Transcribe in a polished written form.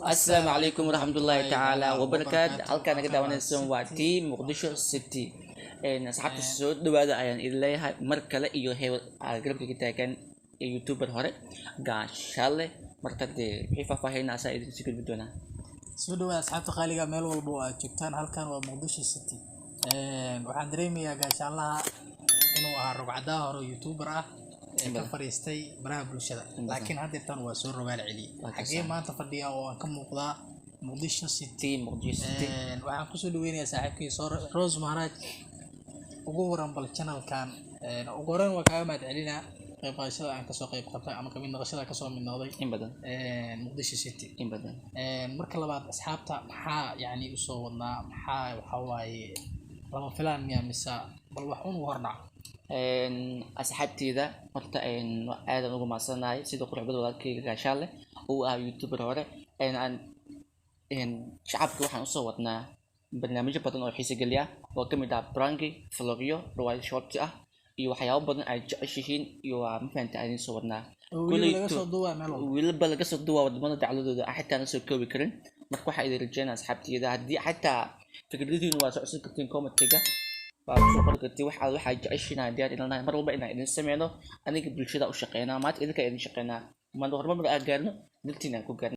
السلام عليكم ورحمة الله تعالى وبركاته. halkaan naga daawanaysan waa team Muqdisho City. Asxaabta soo dhawaada ayaan idin leeyahay mar kale iyo heew garabka taagan YouTuber hore gaashaale markade wixii faahfaahinaysa idin sii gudbi doonaa. soo dhawaada asxaabta qaaliga meel walba oo aad joogtaan halkaan waa Muqdisho City. waxaan dareemayaa gaashaalaha inuu ahaa rugcadaha hore YouTuber ah ka fariistay baraha bulshada laakiin hadda tan waa soo rogaal celiye xagee maanta fadhiya oo aan ka muuqdaa Muqdisho City. waxaan ku soo dhaweynayaa saaxiibkii Rose Maharaj ugu waran bal channelkan ugu horan waa kaaga mahad celinaa qayb qaadashada aan ka soo qayb qaatay ama kamid noqoshada ka soo mid noqday in badan Muqdisho City in badan marka labaad asxaabta maxaa yani u soo wadnaa maxaa waxa waaye lama filaan miyaa mise bal wax uun hordhac asxaabteyda horta aadan ugu maasanahay sida quruxda walaalkayga gaashaale oo ah YouTuber hore shacabka waxaan u soo wadnaa barnaamijyo badan oo xiiso geliya oo kamid ah pranki vlogyo riwaayad short ah iyo waxyaabo badan ay jeceshihiin iyo ma fahantaa idin soo wadnaa weliba laga soo duwaa wadamada dacladooda xitaa aan soo koobi karin marka waxaa idin rajeynaa asxaabteyda haddii xitaa fikradihiina waa soo codsan kartiin commentiga soo qori kartiin waxaa jeceshiin haddii ilanahay mar walba inaan idin sameyno aniga bulshada u shaqeynaa maanta idinka idin shaqeynaa ma horumar aan gaarno daltiina aan ku gaarno